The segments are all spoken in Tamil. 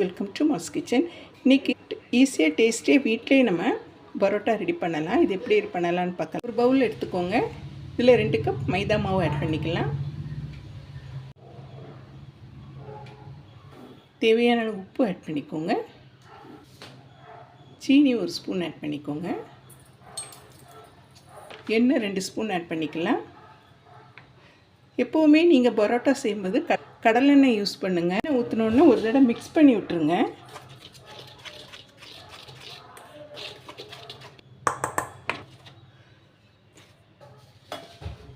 Welcome to mass kitchen. இன்றைக்கி ஈஸியாக டேஸ்டியாக வீட்டிலே நம்ம பரோட்டா ரெடி பண்ணலாம். இது எப்படி பண்ணலான்னு பார்க்கலாம். ஒரு பவுல் எடுத்துக்கோங்க. இதில் 2 கப் மைதா மாவு ஆட் பண்ணிக்கலாம். தேவையான உப்பு ஆட் பண்ணிக்கோங்க. சீனி 1 ஸ்பூன் ஆட் பண்ணிக்கோங்க. எண்ணெய் 2 ஸ்பூன் ஆட் பண்ணிக்கலாம். எப்போவுமே நீங்கள் பரோட்டா செய்யும்போது கடலெண்ணெய் யூஸ் பண்ணுங்கள். ஊற்றினோன்னா ஒரு தடவை மிக்ஸ் பண்ணி விட்டுருங்க.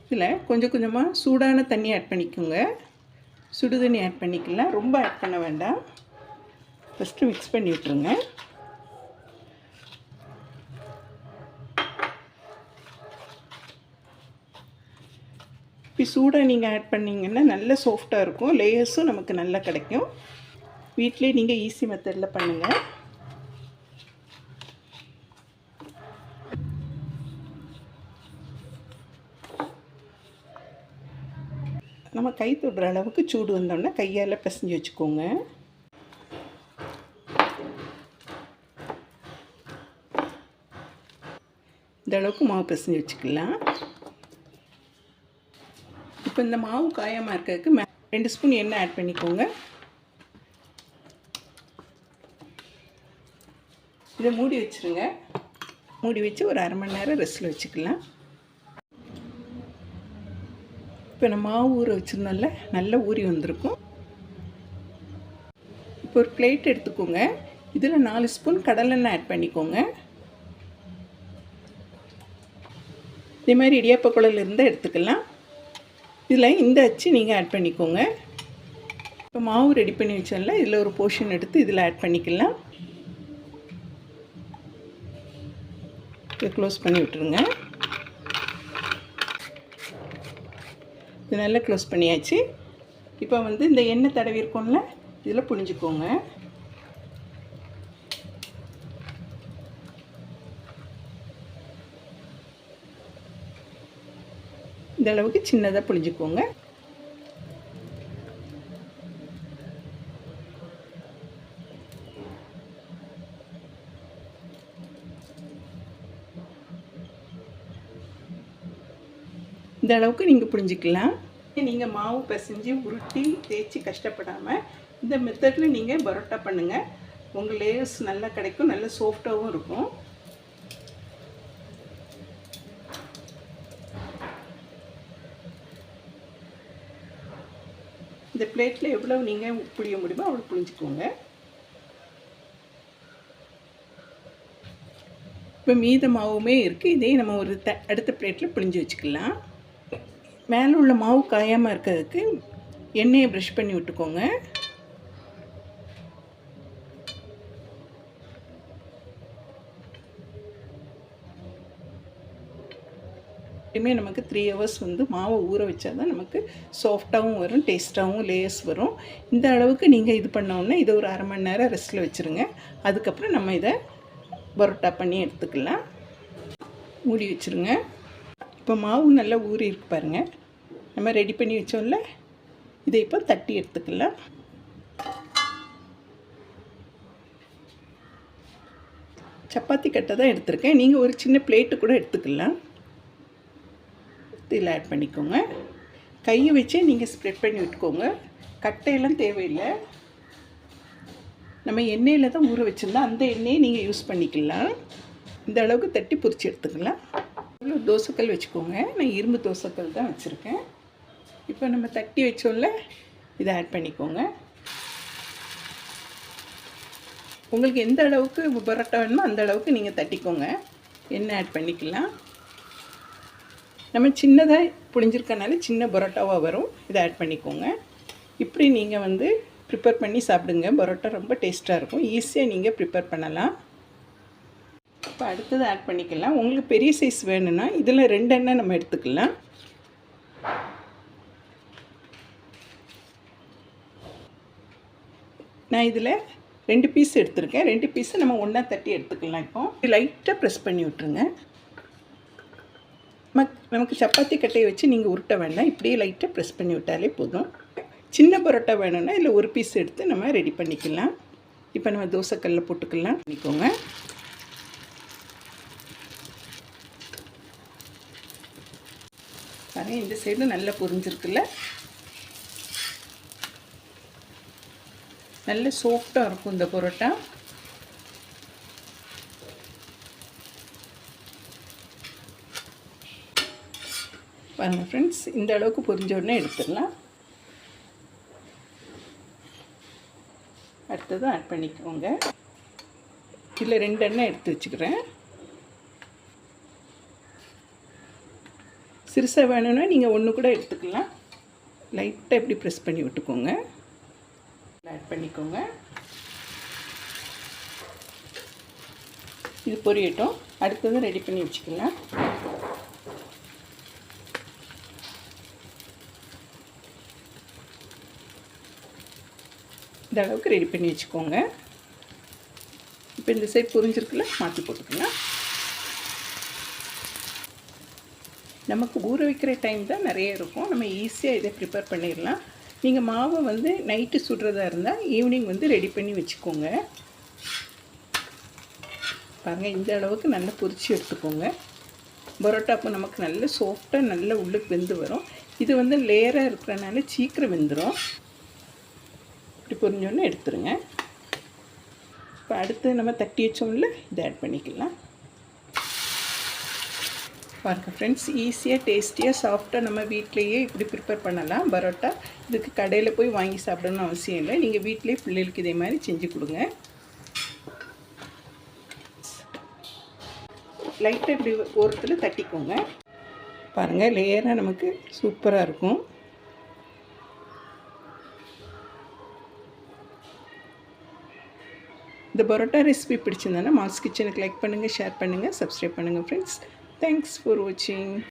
இதில் கொஞ்சம் கொஞ்சமாக சூடான தண்ணி ஆட் பண்ணிக்கோங்க. சுடு தண்ணி ஆட் பண்ணிக்கலாம். ரொம்ப ஆட் பண்ண வேண்டாம். ஃபஸ்ட்டு மிக்ஸ் பண்ணி விட்டுருங்க. இப்போ சூடாக நீங்கள் ஆட் பண்ணிங்கன்னா நல்ல சாஃப்டாக இருக்கும். லேயர்ஸும் நமக்கு நல்லா கிடைக்கும். வீட்டிலே நீங்கள் ஈஸி மெத்தடில் பண்ணுங்கள். நம்ம கை தொடுற அளவுக்கு சூடு வந்தோடனே கையால் பிசைஞ்சு வச்சுக்கோங்க. இந்த அளவுக்கு மாவு பிசைஞ்சு வச்சுக்கலாம். இப்போ இந்த மாவு காயமாக இருக்கிறதுக்கு 2 ஸ்பூன் எண்ணெய் ஆட் பண்ணிக்கோங்க. இதை மூடி வச்சுருங்க. மூடி வச்சு ஒரு அரை மணி நேரம் ரெஸ்ட்டில் வச்சுக்கலாம். இப்போ நம்ம மாவு ஊற வச்சுருந்தோம்ல, நல்லா ஊறி வந்திருக்கும். இப்போ ஒரு பிளேட் எடுத்துக்கோங்க. இதில் 4 ஸ்பூன் கடலெண்ணெய் ஆட் பண்ணிக்கோங்க. இதே மாதிரி இடியாப்ப குழல் இருந்தால் எடுத்துக்கலாம். இதில் இந்த அச்சு நீங்கள் ஆட் பண்ணிக்கோங்க. இப்போ மாவு ரெடி பண்ணி வச்சோம்ல, இதில் ஒரு போர்ஷன் எடுத்து இதில் ஆட் பண்ணிக்கலாம். இதை க்ளோஸ் பண்ணி விட்டுருங்க. இது நல்லா க்ளோஸ் பண்ணியாச்சு. இப்போ இந்த எண்ணெய் தடவி இருக்கோம்ல, இதில் புழிஞ்சிக்கோங்க. இந்த அளவுக்கு சின்னதாக புழிஞ்சிக்கோங்க. இந்த அளவுக்கு நீங்கள் புழிஞ்சிக்கலாம். நீங்கள் மாவு பிசைஞ்சு உருட்டி தேய்ச்சி கஷ்டப்படாமல் இந்த மெத்தடில் நீங்கள் பரோட்டா பண்ணுங்கள். உங்கள் லேயர்ஸ் நல்லா கிடைக்கும். நல்ல சாஃப்டாகவும் இருக்கும். இந்த பிளேட்டில் எவ்வளோ நீங்கள் புளிய முடியுமோ அவ்வளோ புளிஞ்சிக்கோங்க. இப்போ மீத மாவுமே இருக்குது. இதே நம்ம ஒரு அடுத்த பிளேட்டில் புளிஞ்சு வச்சுக்கலாம். மேலே உள்ள மாவு காயாமல் இருக்கிறதுக்கு எண்ணெயை ப்ரஷ் பண்ணி விட்டுக்கோங்க. நமக்கு 3 ஹவர்ஸ் மாவை ஊற வச்சா தான் நமக்கு சாஃப்டாகவும் வரும், டேஸ்ட்டாகவும் லேயர்ஸ் வரும். இந்த அளவுக்கு நீங்கள் இது பண்ணோன்னே இதை ஒரு அரை மணி நேரம் ரெஸ்ட்டில் வச்சுருங்க. அதுக்கப்புறம் நம்ம இதை பரோட்டா பண்ணி எடுத்துக்கலாம். மூடி வச்சுருங்க. இப்போ மாவு நல்லா ஊறி இருக்கு பாருங்கள். நம்ம ரெடி பண்ணி வச்சோம்ல, இதை இப்போ தட்டி எடுத்துக்கலாம். சப்பாத்தி கட்டை தான் எடுத்திருக்கேன். நீங்கள் ஒரு சின்ன பிளேட்டு கூட எடுத்துக்கலாம். இதில் ஆட் பண்ணிக்கோங்க. கையை வச்சே நீங்கள் ஸ்ப்ரெட் பண்ணி விட்டுக்கோங்க. கட்டையெல்லாம் தேவையில்லை. நம்ம எண்ணெயில் தான் ஊற வச்சுருந்தோம். அந்த எண்ணெயை நீங்கள் யூஸ் பண்ணிக்கலாம். இந்த அளவுக்கு தட்டி பொரிச்சு எடுத்துக்கலாம். இவ்வளோ தோசைக்கல் வச்சுக்கோங்க. நான் இரும்பு தோசைக்கல் தான் வச்சுருக்கேன். இப்போ நம்ம தட்டி வச்சோம்ல, இதை ஆட் பண்ணிக்கோங்க. உங்களுக்கு எந்த அளவுக்கு பரோட்டா வேணுமோ அந்த அளவுக்கு நீங்கள் தட்டிக்கோங்க. எண்ணெய் ஆட் பண்ணிக்கலாம். நம்ம சின்னதாக புழிஞ்சிருக்கனால சின்ன பரோட்டாவாக வரும். இதை ஆட் பண்ணிக்கோங்க. இப்படி நீங்கள் ப்ரிப்பேர் பண்ணி சாப்பிடுங்க. பரோட்டா ரொம்ப டேஸ்ட்டாக இருக்கும். ஈஸியாக நீங்கள் ப்ரிப்பேர் பண்ணலாம். இப்போ அடுத்தது ஆட் பண்ணிக்கலாம். உங்களுக்கு பெரிய சைஸ் வேணும்னா இதில் 2 எண்ணெய் நம்ம எடுத்துக்கலாம். நான் இதில் 2 பீஸ் எடுத்திருக்கேன். 2 பீஸை நம்ம ஒன்றா தட்டி எடுத்துக்கலாம். இப்போ லைட்டாக ப்ரெஸ் பண்ணி விட்டுருங்க. நமக்கு சப்பாத்தி கட்டையை வச்சு நீங்கள் உருட்ட வேண்டாம். இப்படியே லைட்டாக ப்ரெஸ் பண்ணி விட்டாலே போதும். சின்ன பரோட்டா வேணும்னா இதில் ஒரு பீஸ் எடுத்து நம்ம ரெடி பண்ணிக்கலாம். இப்போ நம்ம தோசைக்கல்ல போட்டுக்கலாம் பண்ணிக்கோங்க. பாருங்கள், இந்த சைடு நல்லா பொரிஞ்சிருக்குல்ல, நல்ல சாஃப்டாக இருக்கும் இந்த பரோட்டா. பாருங்கள் ஃப்ரெண்ட்ஸ், இந்த அளவுக்கு பொரிஞ்ச உடனே எடுத்துடலாம். அடுத்தது ஆட் பண்ணிக்கோங்க. இதில் 2 எண்ணெய் எடுத்து வச்சுக்கிறேன். சிறுசாக வேணும்னா நீங்கள் 1 கூட எடுத்துக்கலாம். லைட்டாக இப்படி ப்ரெஸ் பண்ணி விட்டுக்கோங்க. ஆட் பண்ணிக்கோங்க. இது பொரியட்டும். அடுத்தது ரெடி பண்ணி வச்சுக்கலாம். இந்த அளவுக்கு ரெடி பண்ணி வச்சுக்கோங்க. இப்போ இந்த சைட் பொரிஞ்சிருக்குல்ல, மாற்றி போட்டுக்கலாம். நமக்கு ஊற வைக்கிற டைம் தான் நிறைய இருக்கும். நம்ம ஈஸியாக இதை ப்ரிப்பேர் பண்ணிடலாம். நீங்கள் மாவை வந்து நைட்டு சுடுறதா இருந்தால் ஈவினிங் வந்து ரெடி பண்ணி வச்சுக்கோங்க. பாருங்கள், இந்த அளவுக்கு நல்லா பொரிச்சு எடுத்துக்கோங்க. பரோட்டா அப்போ நமக்கு நல்ல சாஃப்டாக நல்ல உள்ளுக்கு வெந்து வரும். இது வந்து லேயராக இருக்கிறனால சீக்கிரம் வெந்துடும். இப்படி பொரிஞ்சோன்னு எடுத்துருங்க. இப்போ அடுத்து நம்ம தட்டி வச்சோம்ல, இதை ஆட் பண்ணிக்கலாம். பாருங்கள் ஃப்ரெண்ட்ஸ், ஈஸியாக டேஸ்டியாக சாஃப்டாக நம்ம வீட்டிலையே இப்படி ப்ரிப்பேர் பண்ணலாம் பரோட்டா. இதுக்கு கடையில் போய் வாங்கி சாப்பிடணும்னு அவசியம் இல்லை. நீங்கள் வீட்டிலே பிள்ளைகளுக்கு இதே மாதிரி செஞ்சு கொடுங்க. லைட்டாக இப்படி ஓரத்தில் தட்டிக்கோங்க. பாருங்கள், லேயராக நமக்கு சூப்பராக இருக்கும். இந்த பரோட்டா ரெசிபி பிடிச்சிருந்தேன்னா மால்ஸ் கிச்சனுக்கு லைக் பண்ணுங்கள், ஷேர் பண்ணுங்கள், சப்ஸ்கிரைப் பண்ணுங்கள் ஃப்ரெண்ட்ஸ். தேங்க்ஸ் ஃபார் வாட்சிங்.